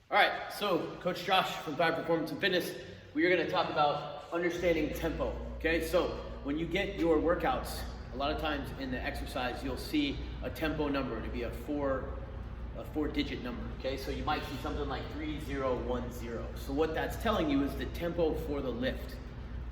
All right, so Coach Josh from Thrive Performance and Fitness, we are going to talk about understanding tempo. Okay, so when you get your workouts, a lot of times in the exercise, you'll see a tempo number to be a four-digit number. Okay, so you might see something like 3010. So what that's telling you is the tempo for the lift.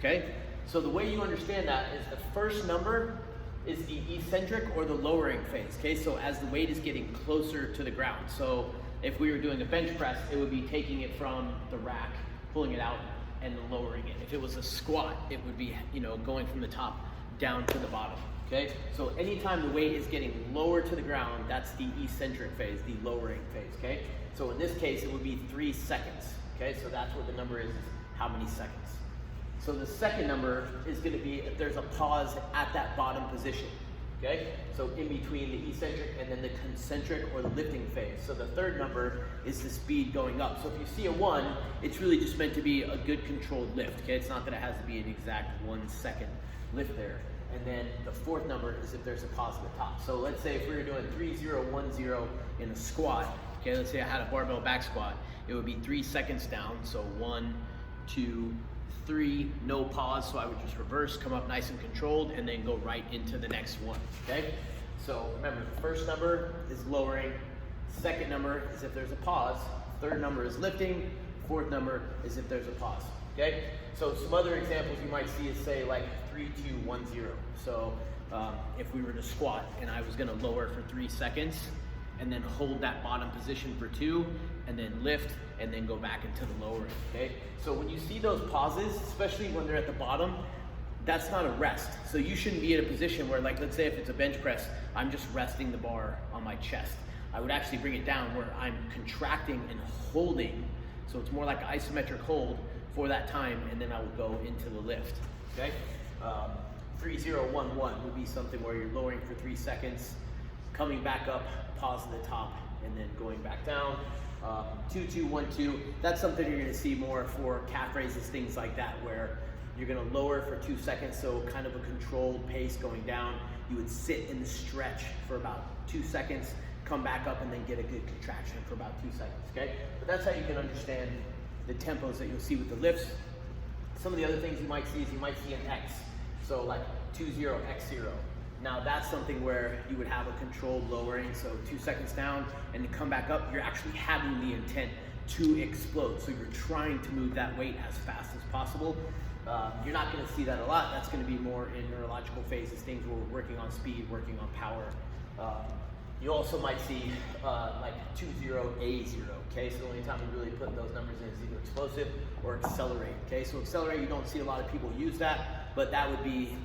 Okay, so the way you understand that is the first number is the eccentric or the lowering phase. Okay, so as the weight is getting closer to the ground. So if we were doing a bench press, it would be taking it from the rack, pulling it out, and lowering it. If it was a squat, it would be, going from the top down to the bottom. Okay, so anytime the weight is getting lower to the ground, that's the eccentric phase, the lowering phase. Okay, so in this case, it would be 3 seconds. Okay, so that's what the number is how many seconds. So the second number is going to be if there's a pause at that bottom position. Okay, so in between the eccentric and then the concentric or the lifting phase. So the third number is the speed going up. So if you see a 1, it's really just meant to be a good controlled lift. Okay, it's not that it has to be an exact 1 second lift there. And then the fourth number is if there's a pause at the top. So let's say if we were doing 3010 in a squat. Okay, let's say I had a barbell back squat. It would be 3 seconds down. So 1, 2, 3, no pause, so I would just reverse, come up nice and controlled, and then go right into the next one, okay? So remember, the first number is lowering, second number is if there's a pause, third number is lifting, fourth number is if there's a pause, okay? So some other examples you might see is say like 3210. So if we were to squat and I was gonna lower for 3 seconds, and then hold that bottom position for 2, and then lift, and then go back into the lowering, okay? So when you see those pauses, especially when they're at the bottom, that's not a rest. So you shouldn't be in a position where, like, let's say if it's a bench press, I'm just resting the bar on my chest. I would actually bring it down where I'm contracting and holding, so it's more like an isometric hold for that time, and then I would go into the lift, okay? 3011 would be something where you're lowering for 3 seconds, coming back up, pause at the top, and then going back down. 2212, that's something you're gonna see more for calf raises, things like that, where you're gonna lower for 2 seconds, so kind of a controlled pace going down. You would sit in the stretch for about 2 seconds, come back up, and then get a good contraction for about 2 seconds, okay? But that's how you can understand the tempos that you'll see with the lifts. Some of the other things you might see is you might see an X, so like 20x0. Now that's something where you would have a controlled lowering, so 2 seconds down and then come back up. You're actually having the intent to explode. So you're trying to move that weight as fast as possible. You're not gonna see that a lot. That's gonna be more in neurological phases, things where we're working on speed, working on power. You also might see like 20A0, okay? So the only time we really put those numbers in is either explosive or accelerate, okay? So accelerate, you don't see a lot of people use that, but that would be,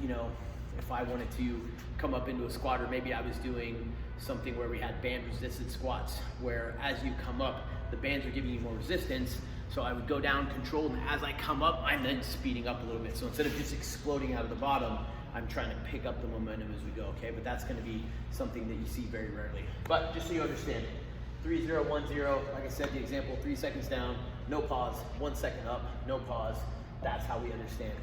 if I wanted to come up into a squat, or maybe I was doing something where we had band resisted squats, where as you come up, the bands are giving you more resistance. So I would go down controlled, and as I come up, I'm then speeding up a little bit. So instead of just exploding out of the bottom, I'm trying to pick up the momentum as we go, okay? But that's gonna be something that you see very rarely. But just so you understand, 3010, like I said, the example, 3 seconds down, no pause, 1 second up, no pause. That's how we understand it.